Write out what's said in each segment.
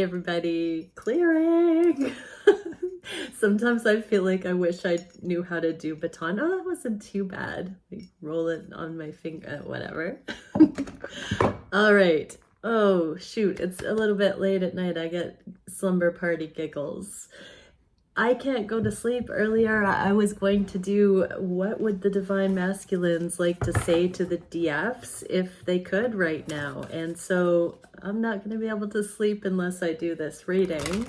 Everybody, clearing. Sometimes I feel like I wish I knew how to do baton. Oh, that wasn't too bad. Like, roll it on my finger, whatever. All right. Oh, shoot. It's a little bit late at night. I get slumber party giggles. I can't go to sleep. Earlier, I was going to do what would the Divine Masculines like to say to the DFs if they could right now. And so I'm not going to be able to sleep unless I do this reading.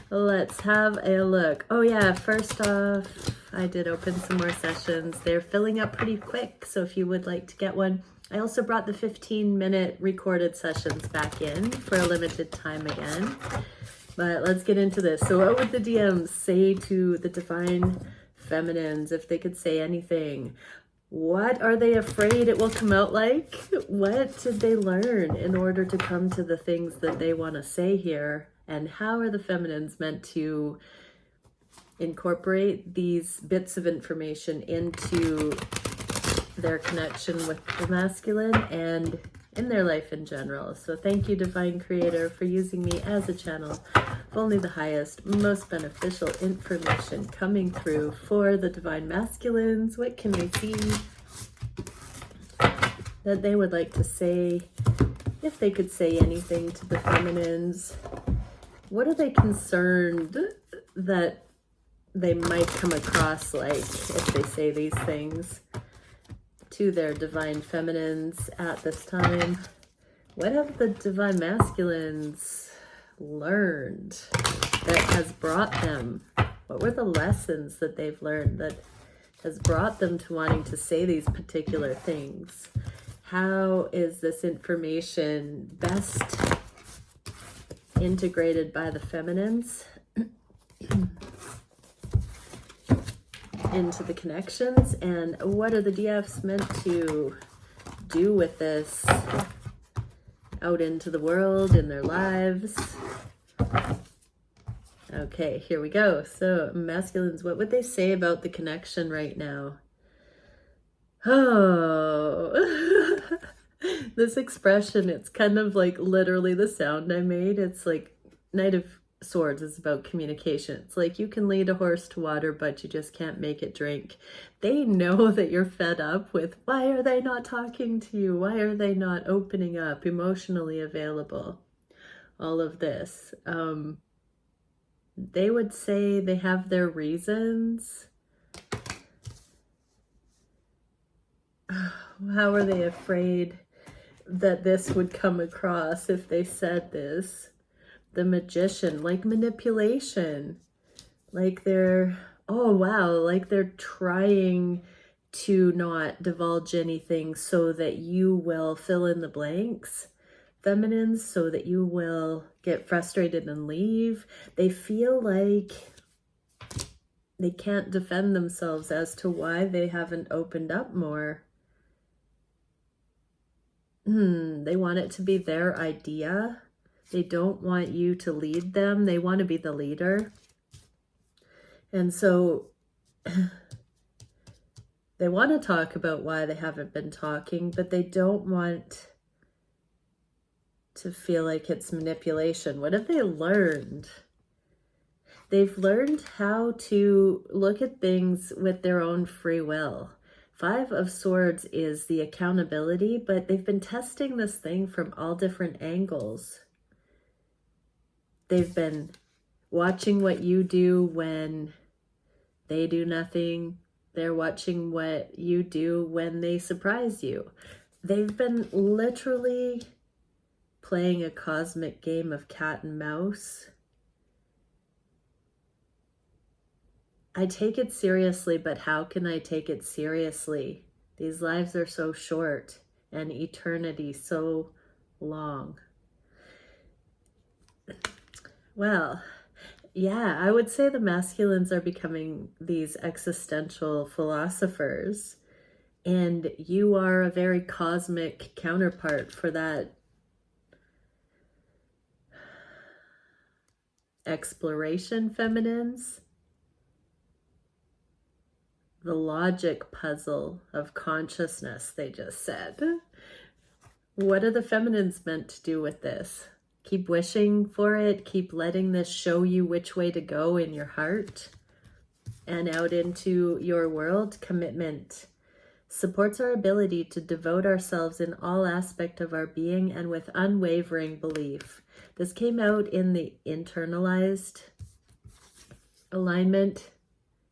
Let's have a look. Oh yeah, first off, I did open some more sessions. They're filling up pretty quick, so if you would like to get one. I also brought the 15-minute recorded sessions back in for a limited time again. But let's get into this. So what would the DMs say to the Divine Feminines if they could say anything? What are they afraid it will come out like? What did they learn in order to come to the things that they want to say here? And how are the feminines meant to incorporate these bits of information into their connection with the masculine and in their life in general? So thank you, Divine Creator, for using me as a channel of only the highest, most beneficial information coming through for the Divine Masculines. What can they see that they would like to say, if they could say anything to the feminines? What are they concerned that they might come across like if they say these things to their Divine Feminines at this time? What have the Divine Masculines learned that has brought them? What were the lessons that they've learned that has brought them to wanting to say these particular things? How is this information best integrated by the feminines into the connections? And what are the DFs meant to do with this out into the world, in their lives? Okay, here we go. So masculines, what would they say about the connection right now? Oh, this expression, it's kind of like literally the sound I made. It's like Knight of Swords is about communication. It's like you can lead a horse to water, but you just can't make it drink. They know that you're fed up with, why are they not talking to you? Why are they not opening up, emotionally available? All of this. They would say they have their reasons. How are they afraid that this would come across if they said this? The Magician, like manipulation, like they're, oh wow, like they're trying to not divulge anything so that you will fill in the blanks. Feminines, so that you will get frustrated and leave. They feel like they can't defend themselves as to why they haven't opened up more. They want it to be their idea. They don't want you to lead them. They want to be the leader. And so they want to talk about why they haven't been talking, but they don't want to feel like it's manipulation. What have they learned? They've learned how to look at things with their own free will. 5 of Swords is the accountability, but they've been testing this thing from all different angles. They've been watching what you do when they do nothing. They're watching what you do when they surprise you. They've been literally playing a cosmic game of cat and mouse. I take it seriously, but how can I take it seriously? These lives are so short and eternity so long. Well, yeah, I would say the masculines are becoming these existential philosophers, and you are a very cosmic counterpart for that exploration, feminines. The logic puzzle of consciousness, they just said. What are the feminines meant to do with this? Keep wishing for it. Keep letting this show you which way to go in your heart and out into your world. Commitment supports our ability to devote ourselves in all aspect of our being and with unwavering belief. This came out in the internalized alignment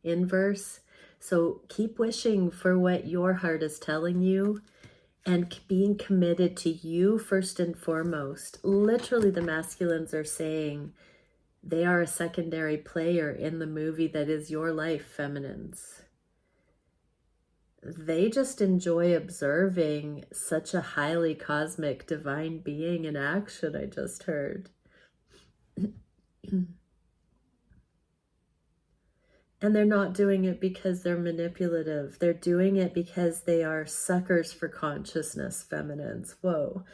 inverse. So keep wishing for what your heart is telling you and being committed to you first and foremost. Literally, the masculines are saying they are a secondary player in the movie that is your life, feminines. They just enjoy observing such a highly cosmic divine being in action, I just heard. And they're not doing it because they're manipulative. They're doing it because they are suckers for consciousness, feminines. Whoa.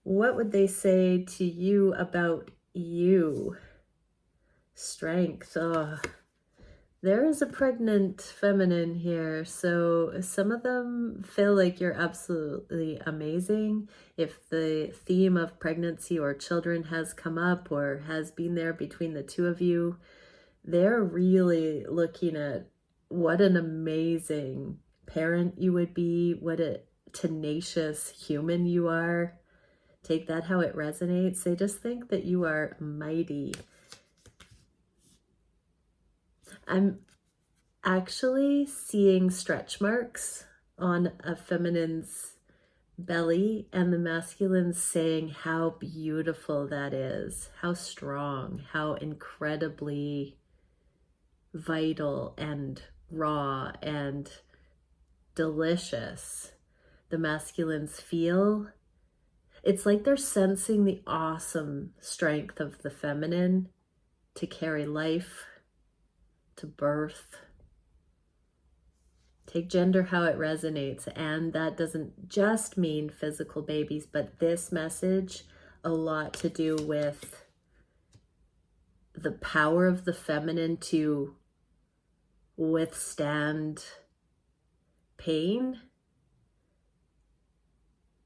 What would they say to you about you? Strength. Oh, there is a pregnant feminine here. So some of them feel like you're absolutely amazing. If the theme of pregnancy or children has come up or has been there between the two of you, they're really looking at what an amazing parent you would be, what a tenacious human you are. Take that how it resonates. They just think that you are mighty. I'm actually seeing stretch marks on a feminine's belly and the masculine's saying how beautiful that is, how strong, how incredibly vital and raw and delicious the masculines feel. It's like they're sensing the awesome strength of the feminine to carry life, to birth. Take gender how it resonates, and that doesn't just mean physical babies, but this message a lot to do with the power of the feminine to withstand pain,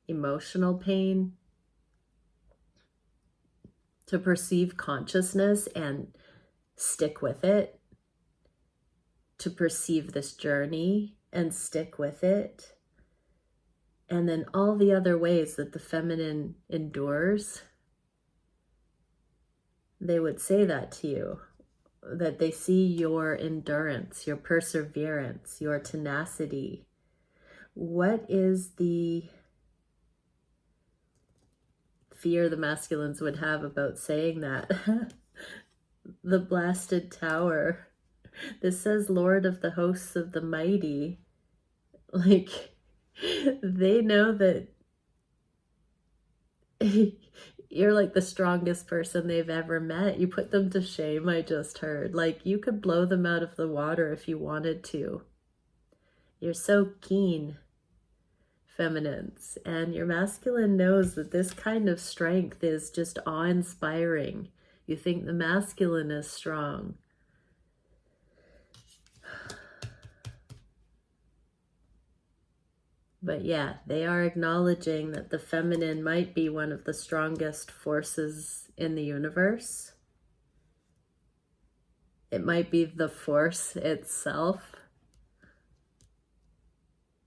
emotional pain, to perceive consciousness and stick with it, to perceive this journey and stick with it. And then all the other ways that the feminine endures, they would say that to you, that they see your endurance, your perseverance, your tenacity. What is the fear the masculines would have about saying that? The blasted tower. This says Lord of the hosts of the mighty. Like, they know that you're like the strongest person they've ever met. You put them to shame, I just heard. Like, you could blow them out of the water if you wanted to. You're so keen, feminines. And your masculine knows that this kind of strength is just awe-inspiring. You think the masculine is strong. But yeah, they are acknowledging that the feminine might be one of the strongest forces in the universe. It might be the force itself.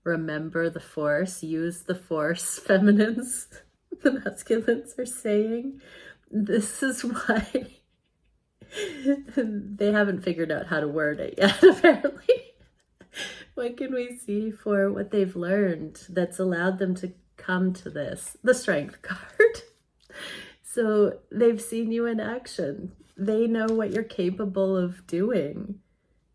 Remember the force, use the force, feminines. The masculines are saying. This is why they haven't figured out how to word it yet, apparently. What can we see for what they've learned that's allowed them to come to this? The Strength card. So they've seen you in action. They know what you're capable of doing.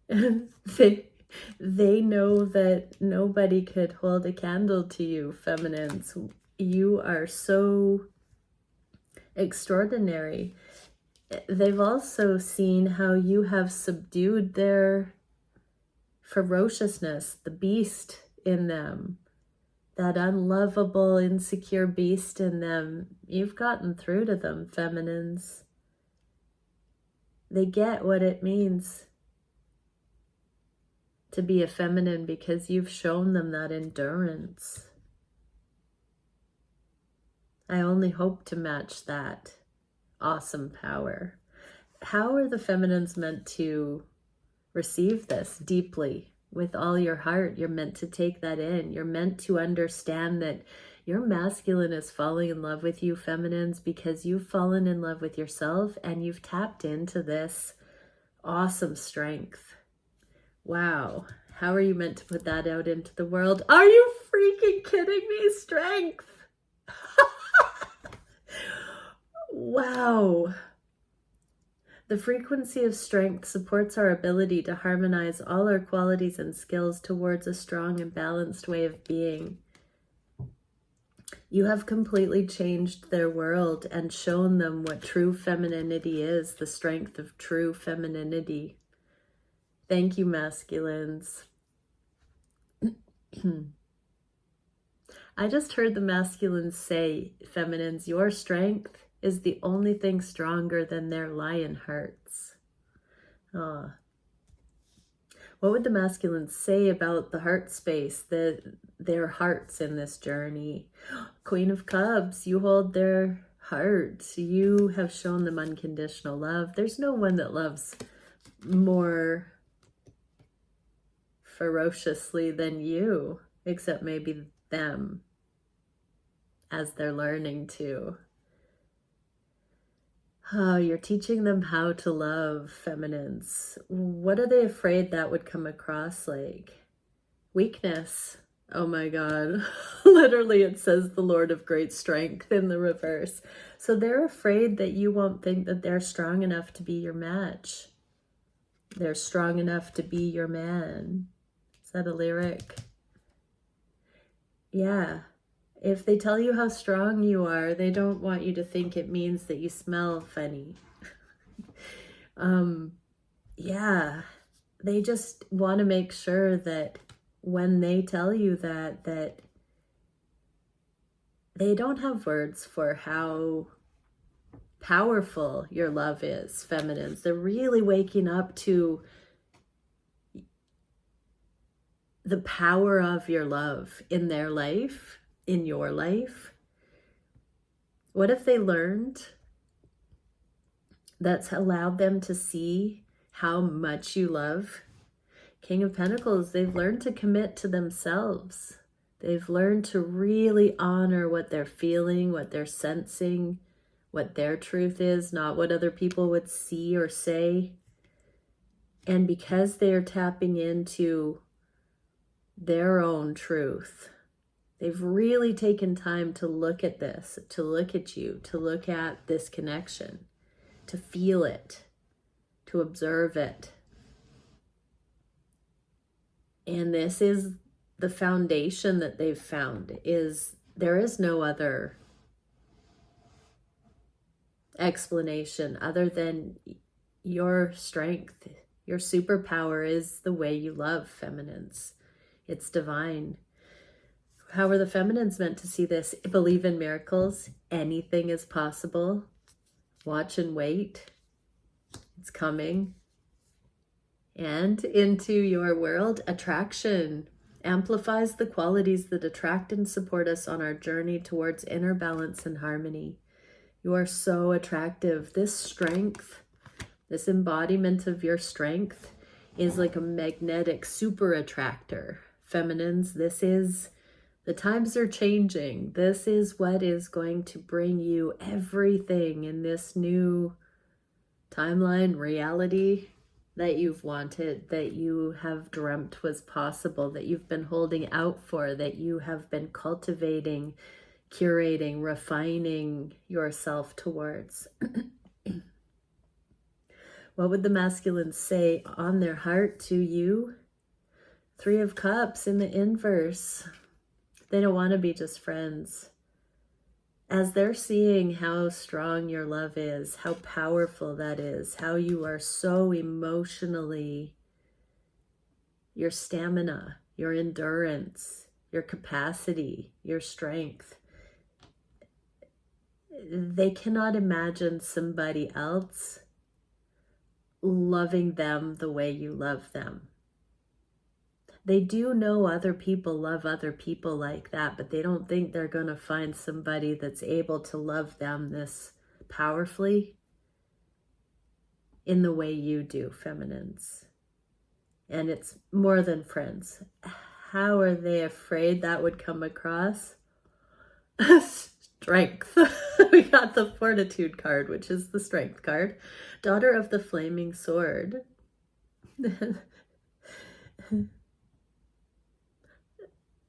They know that nobody could hold a candle to you, feminines. You are so extraordinary. They've also seen how you have subdued their ferociousness, the beast in them, that unlovable, insecure beast in them. You've gotten through to them, feminines. They get what it means to be a feminine because you've shown them that endurance. I only hope to match that awesome power. How are the feminines meant to receive this deeply with all your heart? You're meant to take that in. You're meant to understand that your masculine is falling in love with you, feminines, because you've fallen in love with yourself and you've tapped into this awesome strength. Wow. How are you meant to put that out into the world? Are you freaking kidding me? Strength. Wow. The frequency of strength supports our ability to harmonize all our qualities and skills towards a strong and balanced way of being. You have completely changed their world and shown them what true femininity is, the strength of true femininity. Thank you, masculines. I just heard the masculines say, feminines, your strength is the only thing stronger than their lion hearts. Ah. What would the masculines say about the heart space, their hearts in this journey? Queen of Cups, you hold their heart. You have shown them unconditional love. There's no one that loves more ferociously than you, except maybe them, as they're learning to. Oh, you're teaching them how to love, feminines. What are they afraid that would come across like? Weakness. Oh my God. Literally, it says the Lord of Great Strength in the reverse. So they're afraid that you won't think that they're strong enough to be your match. They're strong enough to be your man. Is that a lyric? Yeah. If they tell you how strong you are, they don't want you to think it means that you smell funny. Yeah, they just want to make sure that when they tell you that they don't have words for how powerful your love is, feminines. They're really waking up to the power of your love in their life, in your life. What if they learned that's allowed them to see how much you love? King of Pentacles, they've learned to commit to themselves. They've learned to really honor what they're feeling, what they're sensing, what their truth is, not what other people would see or say. And because they are tapping into their own truth, they've really taken time to look at this, to look at you, to look at this connection, to feel it, to observe it. And this is the foundation that they've found, is there is no other explanation other than your strength. Your superpower is the way you love, feminines. It's divine. How are the feminines meant to see this? Believe in miracles. Anything is possible. Watch and wait. It's coming. And into your world, attraction amplifies the qualities that attract and support us on our journey towards inner balance and harmony. You are so attractive. This strength, this embodiment of your strength is like a magnetic super attractor. Feminines, this is, the times are changing. This is what is going to bring you everything in this new timeline, reality that you've wanted, that you have dreamt was possible, that you've been holding out for, that you have been cultivating, curating, refining yourself towards. What would the masculines say on their heart to you? Three of Cups in the inverse. They don't want to be just friends. As they're seeing how strong your love is, how powerful that is, how you are so emotionally, your stamina, your endurance, your capacity, your strength, they cannot imagine somebody else loving them the way you love them. They do know other people love other people like that, but they don't think they're going to find somebody that's able to love them this powerfully in the way you do, feminines. And it's more than friends. How are they afraid that would come across? Strength. We got the Fortitude card, which is the Strength card. Daughter of the Flaming Sword.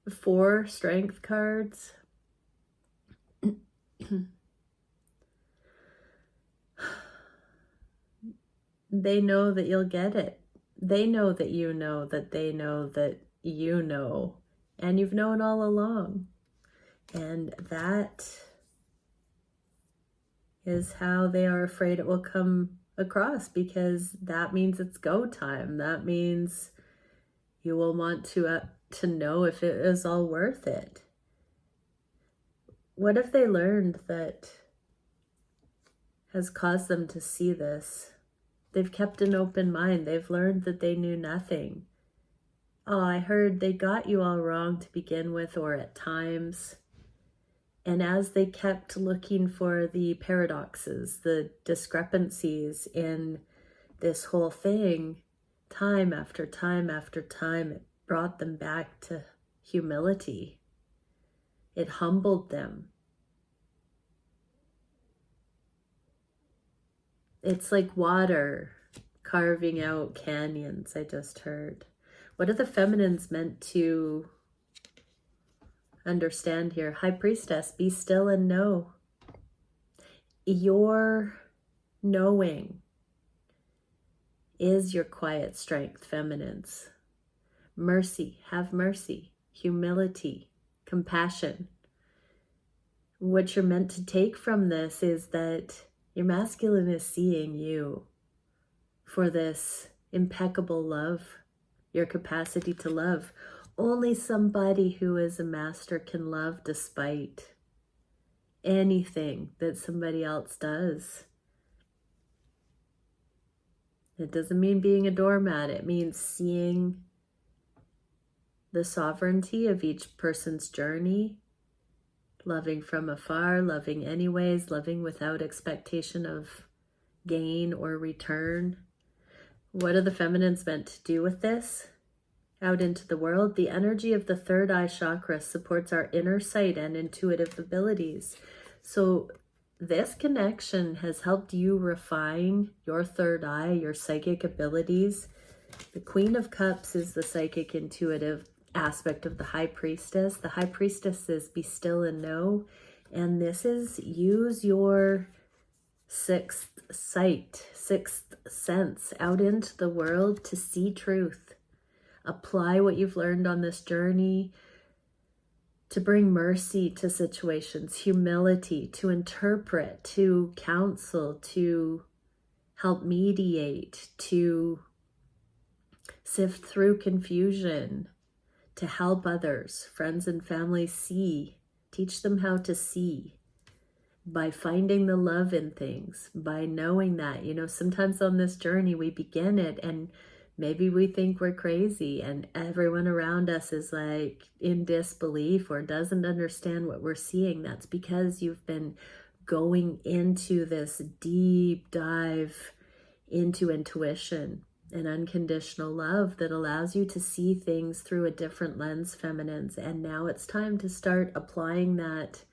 4 Strength cards. They know that you'll get it. They know that you know that they know that you know, and you've known all along. And that is how they are afraid it will come across, because that means it's go time. That means you will want to know if it is all worth it. What have they learned that has caused them to see this? They've kept an open mind. They've learned that they knew nothing. Oh, I heard they got you all wrong to begin with, or at times. And as they kept looking for the paradoxes, the discrepancies in this whole thing, time after time after time, it brought them back to humility. It humbled them. It's like water carving out canyons, I just heard. What are the feminines meant to understand here? High Priestess, be still and know. Your knowing is your quiet strength, feminines. Mercy, have mercy. Humility, compassion. What you're meant to take from this is that your masculine is seeing you for this impeccable love, your capacity to love. Only somebody who is a master can love despite anything that somebody else does. It doesn't mean being a doormat. It means seeing the sovereignty of each person's journey, loving from afar, loving anyways, loving without expectation of gain or return. What are the feminines meant to do with this? Out into the world, the energy of the third eye chakra supports our inner sight and intuitive abilities. So this connection has helped you refine your third eye, your psychic abilities. The Queen of Cups is the psychic intuitive aspect of the High Priestess. The High Priestess is be still and know. And this is use your sixth sight, sixth sense out into the world to see truth. Apply what you've learned on this journey to bring mercy to situations, humility, to interpret, to counsel, to help mediate, to sift through confusion, to help others, friends and family see, teach them how to see by finding the love in things, by knowing that, sometimes on this journey we begin it and maybe we think we're crazy and everyone around us is like in disbelief or doesn't understand what we're seeing. That's because you've been going into this deep dive into intuition and unconditional love that allows you to see things through a different lens, feminines. And now it's time to start applying that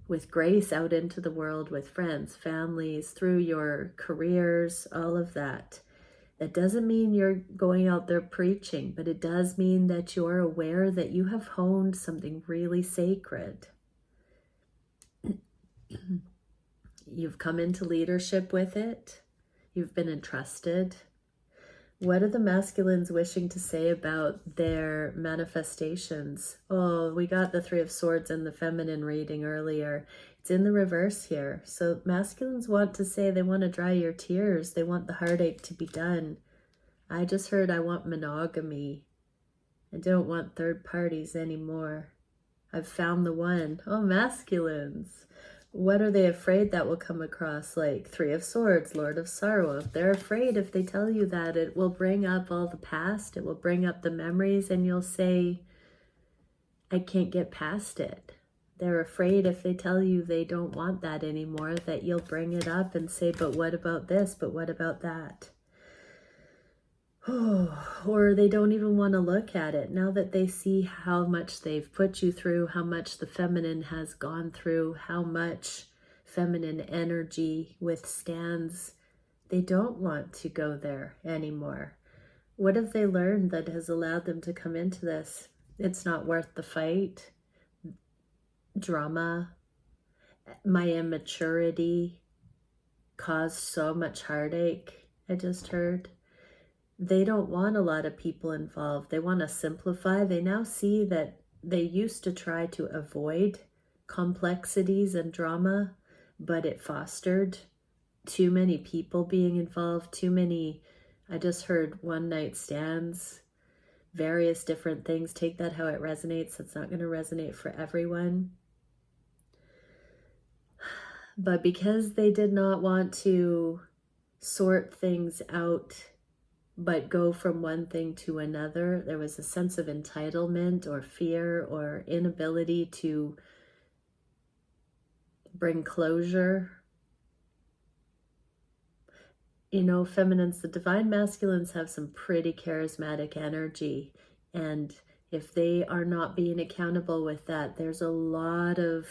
with grace out into the world with friends, families, through your careers, all of that. That doesn't mean you're going out there preaching, but it does mean that you're aware that you have honed something really sacred. You've come into leadership with it. You've been entrusted. What are the masculines wishing to say about their manifestations? Oh, we got the Three of Swords in the feminine reading earlier. It's in the reverse here. So masculines want to say they want to dry your tears. They want the heartache to be done. I just heard I want monogamy. I don't want third parties anymore. I've found the one. Oh, masculines. What are they afraid that will come across? Like Three of Swords, Lord of Sorrow. They're afraid if they tell you that it will bring up all the past, it will bring up the memories, and you'll say, I can't get past it. They're afraid if they tell you they don't want that anymore, that you'll bring it up and say, but what about this? But what about that? Or they don't even want to look at it now that they see how much they've put you through, how much the feminine has gone through, how much feminine energy withstands. They don't want to go there anymore. What have they learned that has allowed them to come into this? It's not worth the fight. Drama, my immaturity caused so much heartache, I just heard. They don't want a lot of people involved. They want to simplify. They now see that they used to try to avoid complexities and drama, but it fostered too many people being involved, too many, I just heard one night stands, various different things. Take that how it resonates. It's not going to resonate for everyone. But because they did not want to sort things out, but go from one thing to another, there was a sense of entitlement or fear or inability to bring closure. You know, feminines, the divine masculines have some pretty charismatic energy. And if they are not being accountable with that, there's a lot of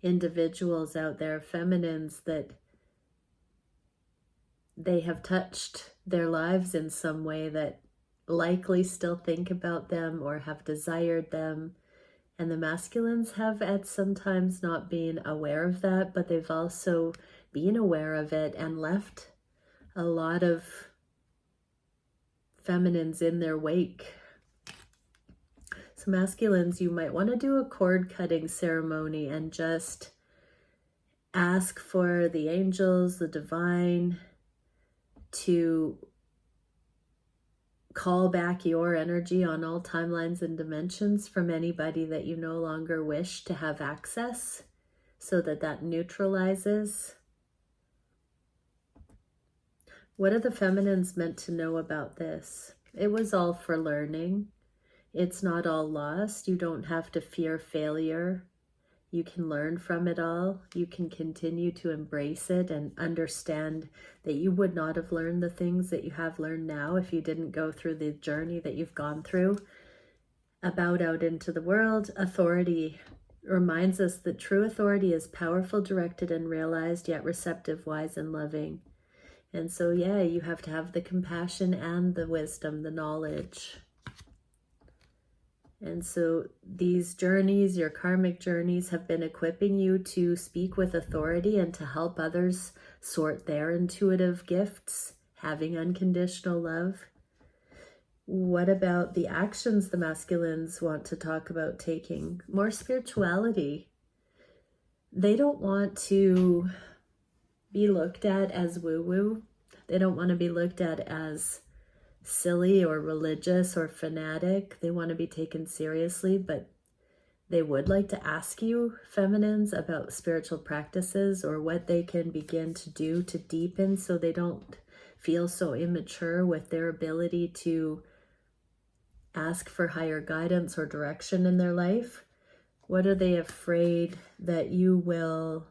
individuals out there, feminines, that they have touched their lives in some way that likely still think about them or have desired them. And the masculines have at sometimes not been aware of that, but they've also been aware of it and left a lot of feminines in their wake. So masculines, you might want to do a cord cutting ceremony and just ask for the angels, the divine, to call back your energy on all timelines and dimensions from anybody that you no longer wish to have access, so that that neutralizes. What are the feminines meant to know about this? It was all for learning. It's not all lost. You don't have to fear failure. You can learn from it all. You can continue to embrace it and understand that you would not have learned the things that you have learned now if you didn't go through the journey that you've gone through. About out into the world, authority reminds us that true authority is powerful, directed, and realized, yet receptive, wise, and loving. And so, yeah, you have to have the compassion and the wisdom, the knowledge. And so these journeys, your karmic journeys, have been equipping you to speak with authority and to help others sort their intuitive gifts, having unconditional love. What about the actions the masculines want to talk about taking? More spirituality. They don't want to be looked at as woo-woo. They don't want to be looked at as silly or religious or fanatic. They want to be taken seriously, but they would like to ask you, feminines, about spiritual practices or what they can begin to do to deepen so they don't feel so immature with their ability to ask for higher guidance or direction in their life. What are they afraid that you will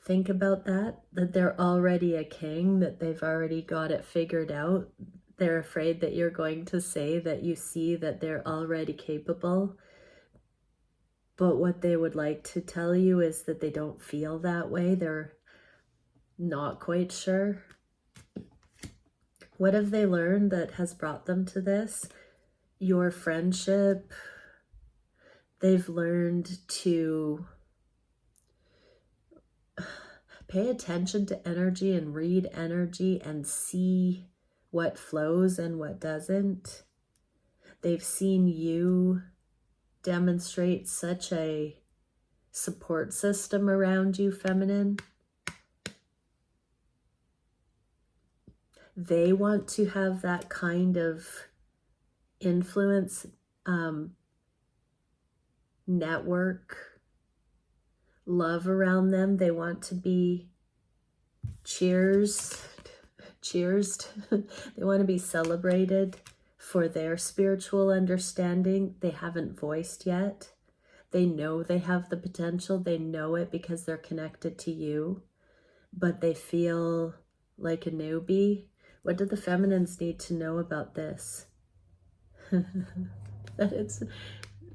think about that they're already a king, that they've already got it figured out? They're afraid that you're going to say that you see that they're already capable. But what they would like to tell you is that they don't feel that way. They're not quite sure. What have they learned that has brought them to this? Your friendship. They've learned to pay attention to energy and read energy and see what flows and what doesn't. They've seen you demonstrate such a support system around you, feminine. They want to have that kind of influence, network, love around them. They want to be cheersed. They want to be celebrated for their spiritual understanding they haven't voiced yet. They know they have the potential. They know it because they're connected to you, but they feel like a newbie. What do the feminines need to know about this?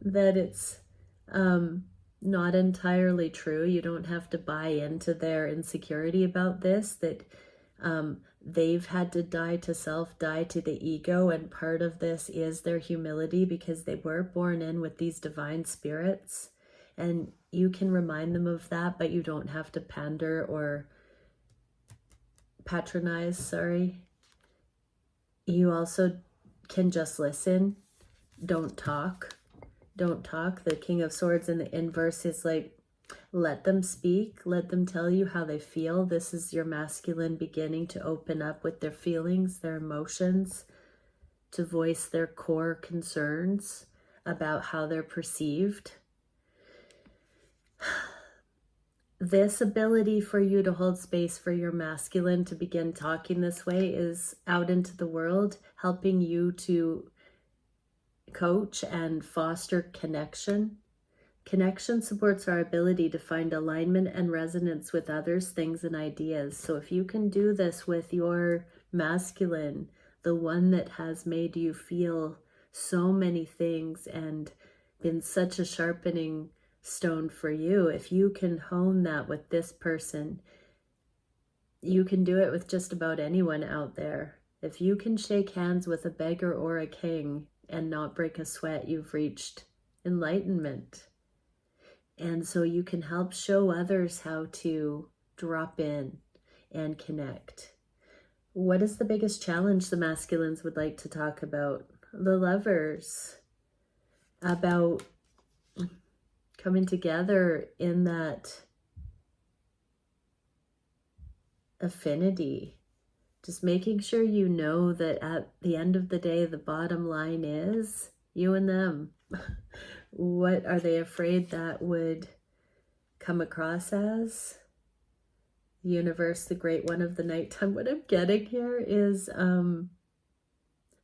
that it's not entirely true. You don't have to buy into their insecurity about this, that they've had to die to self, die to the ego, and part of this is their humility because they were born in with these divine spirits, and you can remind them of that, but you don't have to pander or patronize, sorry. You also can just listen. Don't talk. Don't talk. The King of Swords in the inverse is like, let them speak. Let them tell you how they feel. This is your masculine beginning to open up with their feelings, their emotions, to voice their core concerns about how they're perceived. This ability for you to hold space for your masculine to begin talking this way is out into the world, helping you to coach and foster connection. Connection supports our ability to find alignment and resonance with others, things, and ideas. So if you can do this with your masculine, the one that has made you feel so many things and been such a sharpening stone for you, if you can hone that with this person, you can do it with just about anyone out there. If you can shake hands with a beggar or a king and not break a sweat, you've reached enlightenment. And so you can help show others how to drop in and connect. What is the biggest challenge the masculines would like to talk about? The Lovers. About coming together in that affinity. Just making sure you know that at the end of the day, the bottom line is you and them. What are they afraid that would come across as? The universe, the great one of the nighttime. What I'm getting here is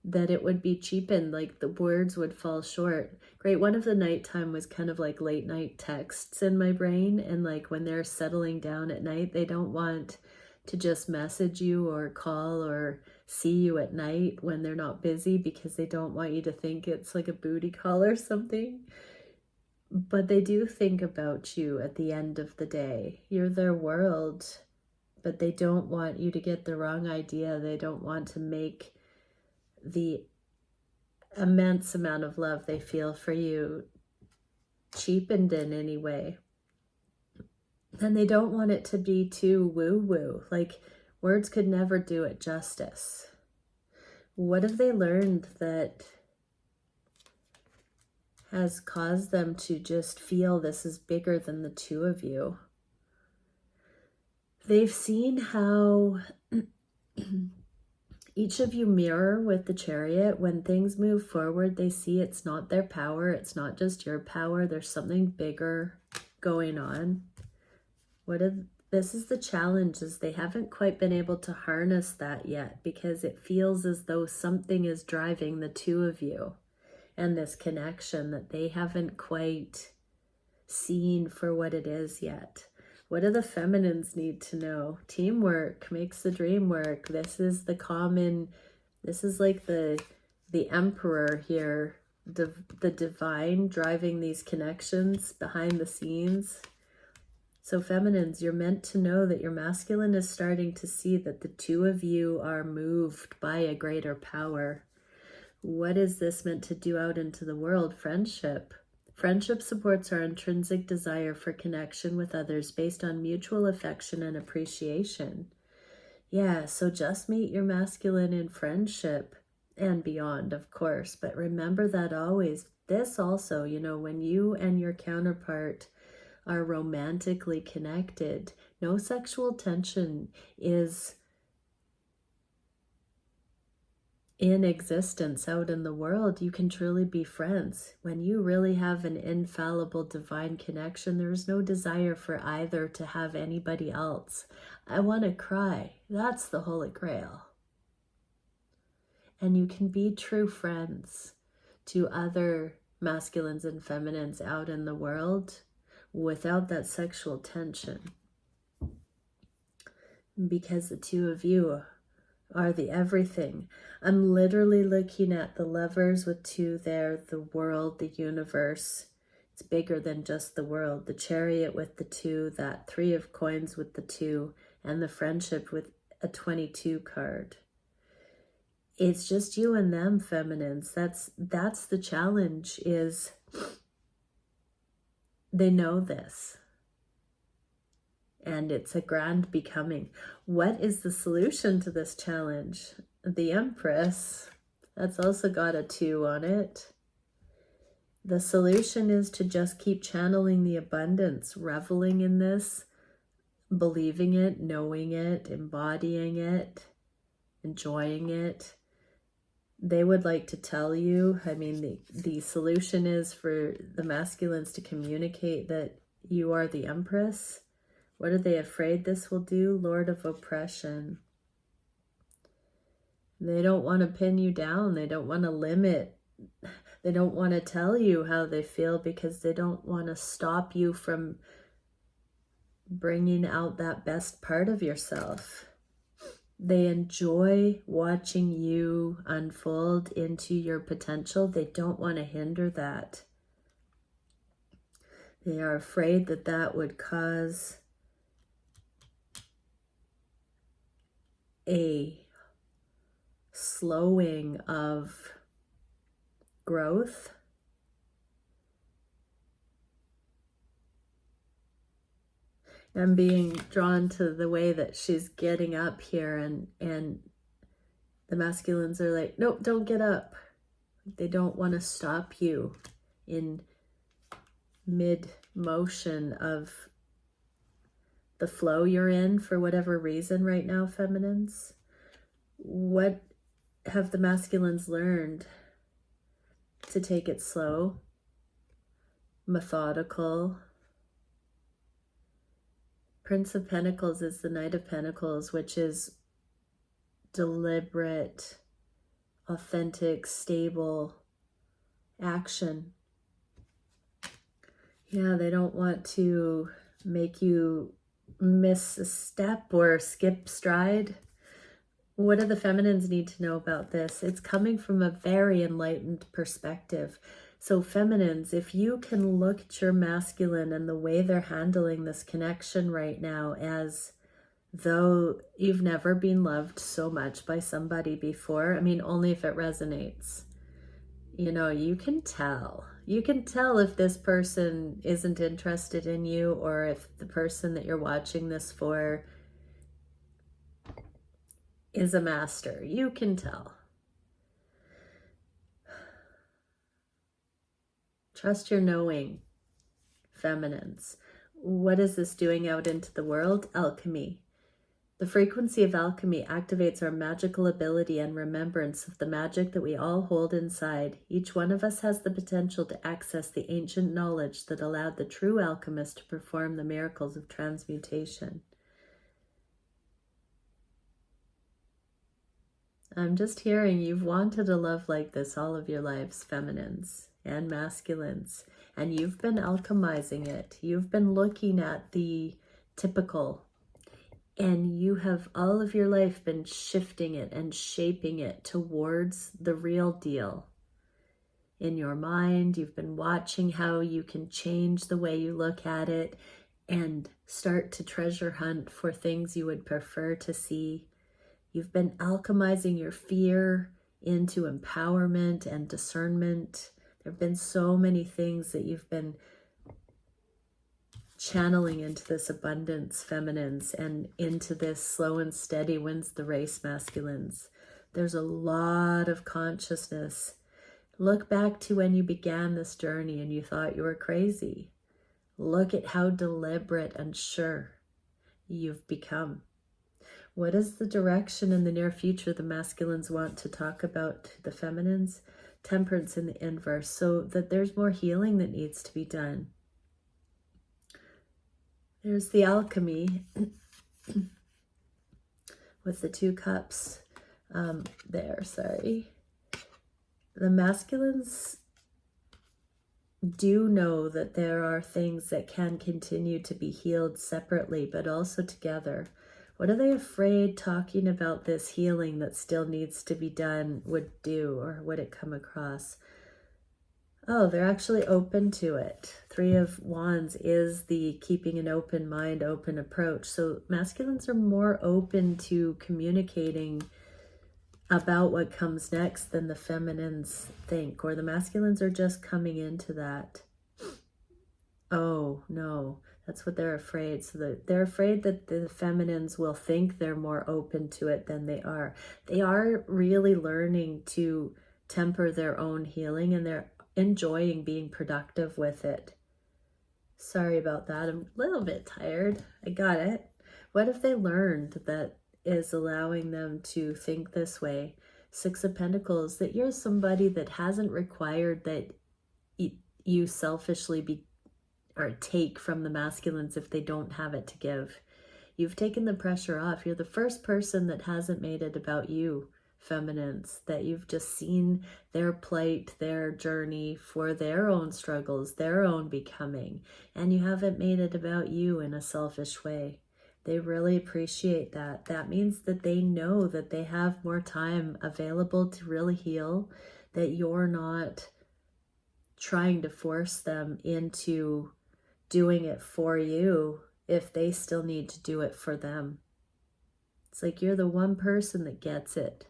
that it would be cheapened, like the words would fall short. Great one of the nighttime was kind of like late night texts in my brain, and like when they're settling down at night, they don't want to just message you or call or see you at night when they're not busy, because they don't want you to think it's like a booty call or something. But they do think about you at the end of the day. You're their world, but they don't want you to get the wrong idea. They don't want to make the immense amount of love they feel for you cheapened in any way. And they don't want it to be too woo-woo. Like, words could never do it justice. What have they learned that has caused them to just feel this is bigger than the two of you? They've seen how each of you mirror with the Chariot. When things move forward, they see it's not their power. It's not just your power. There's something bigger going on. This is the challenge, is they haven't quite been able to harness that yet, because it feels as though something is driving the two of you and this connection that they haven't quite seen for what it is yet. What do the feminines need to know? Teamwork makes the dream work. This is the common, this is like the emperor here, the divine driving these connections behind the scenes. So feminines, you're meant to know that your masculine is starting to see that the two of you are moved by a greater power. What is this meant to do out into the world? Friendship. Friendship supports our intrinsic desire for connection with others based on mutual affection and appreciation. Yeah, so just meet your masculine in friendship and beyond, of course. But remember that always. This also, you know, when you and your counterpart are romantically connected, no sexual tension is in existence out in the world. You can truly be friends. When you really have an infallible divine connection, there is no desire for either to have anybody else. I want to cry. That's the Holy Grail. And you can be true friends to other masculines and feminines out in the world without that sexual tension. Because the two of you are the everything. I'm literally looking at the Lovers with two there, the world, the universe. It's bigger than just the world. The Chariot with the two, that Three of Coins with the two, and the Friendship with a 22 card. It's just you and them, feminines. That's the challenge, is they know this. And it's a grand becoming. What is the solution to this challenge? The Empress. That's also got a 2 on it. The solution is to just keep channeling the abundance, reveling in this, believing it, knowing it, embodying it, enjoying it. They would like to tell you, I mean, the solution is for the masculines to communicate that you are the Empress. What are they afraid this will do? Lord of oppression. They don't want to pin you down. They don't want to limit. They don't want to tell you how they feel because they don't want to stop you from bringing out that best part of yourself. They enjoy watching you unfold into your potential. They don't want to hinder that. They are afraid that that would cause a slowing of growth. I'm being drawn to the way that she's getting up here, and the masculines are like, nope, don't get up. They don't want to stop you in mid-motion of the flow you're in for whatever reason right now, feminines. What have the masculines learned? To take it slow, methodical. Prince of Pentacles is the Knight of Pentacles, which is deliberate, authentic, stable action. Yeah, they don't want to make you miss a step or skip stride. What do the feminines need to know about this? It's coming from a very enlightened perspective. So feminines, if you can look at your masculine and the way they're handling this connection right now as though you've never been loved so much by somebody before, I mean, only if it resonates. You know, you can tell. You can tell if this person isn't interested in you, or if the person that you're watching this for is a master. You can tell. Trust your knowing, feminines. What is this doing out into the world? Alchemy. The frequency of alchemy activates our magical ability and remembrance of the magic that we all hold inside. Each one of us has the potential to access the ancient knowledge that allowed the true alchemist to perform the miracles of transmutation. I'm just hearing you've wanted a love like this all of your lives, feminines and masculines, and you've been alchemizing it. You've been looking at the typical, and you have all of your life been shifting it and shaping it towards the real deal. In your mind, you've been watching how you can change the way you look at it and start to treasure hunt for things you would prefer to see. You've been alchemizing your fear into empowerment and discernment. There have been so many things that you've been channeling into this abundance, feminines, and into this slow and steady wins the race, masculines. There's a lot of consciousness. Look back to when you began this journey and you thought you were crazy. Look at how deliberate and sure you've become. What is the direction in the near future the masculines want to talk about to the feminines? Temperance in the inverse, so that there's more healing that needs to be done. There's the alchemy with the 2 cups there, sorry. The masculines do know that there are things that can continue to be healed separately, but also together. What are they afraid talking about this healing that still needs to be done would do, or would it come across? Oh, they're actually open to it. Three of Wands is the keeping an open mind, open approach. So masculines are more open to communicating about what comes next than the feminines think, or the masculines are just coming into that. Oh, no, that's what they're afraid. So they're afraid that the feminines will think they're more open to it than they are. They are really learning to temper their own healing, and they're enjoying being productive with it. Sorry about that. I'm a little bit tired. I got it. What if they learned that is allowing them to think this way? Six of Pentacles, that you're somebody that hasn't required that you selfishly be or take from the masculines if they don't have it to give. You've taken the pressure off. You're the first person that hasn't made it about you, feminines, that you've just seen their plight, their journey for their own struggles, their own becoming, and you haven't made it about you in a selfish way. They really appreciate that. That means that they know that they have more time available to really heal, that you're not trying to force them into doing it for you if they still need to do it for them. It's like you're the one person that gets it.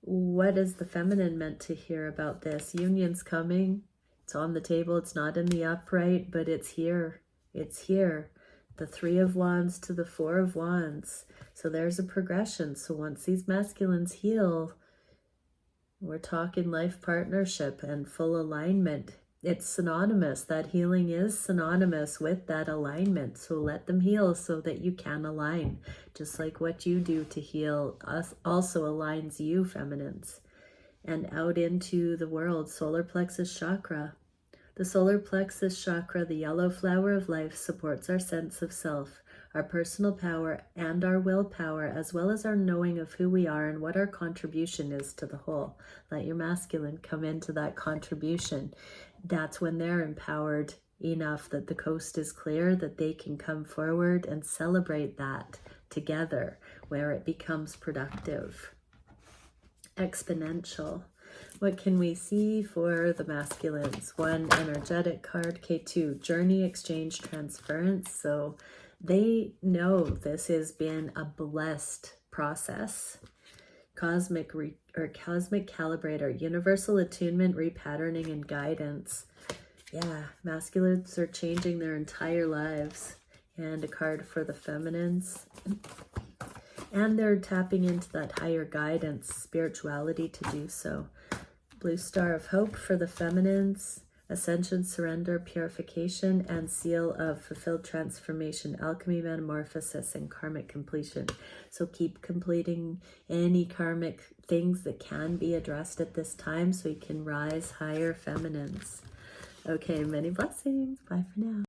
What is the feminine meant to hear about this? Union's coming. It's on the table. It's not in the upright, but it's here. It's here. The Three of Wands to the Four of Wands. So there's a progression. So once these masculines heal, we're talking life partnership and full alignment. It's synonymous. That healing is synonymous with that alignment. So let them heal so that you can align. Just like what you do to heal us also aligns you, feminines. And out into the world, solar plexus chakra. The solar plexus chakra, the yellow flower of life, supports our sense of self, our personal power, and our willpower, as well as our knowing of who we are and what our contribution is to the whole. Let your masculine come into that contribution. That's when they're empowered enough that the coast is clear, that they can come forward and celebrate that together, where it becomes productive. Exponential. What can we see for the masculines? One, energetic card. K2, journey, exchange, transference. So they know this has been a blessed process. Cosmic calibrator, universal attunement, repatterning, and guidance. Yeah, masculines are changing their entire lives. And a card for the feminines. And they're tapping into that higher guidance, spirituality to do so. Blue Star of Hope for the feminines. Ascension, surrender, purification, and seal of fulfilled transformation, alchemy, metamorphosis, and karmic completion. So keep completing any karmic things that can be addressed at this time so you can rise higher, feminines. Okay, many blessings. Bye for now.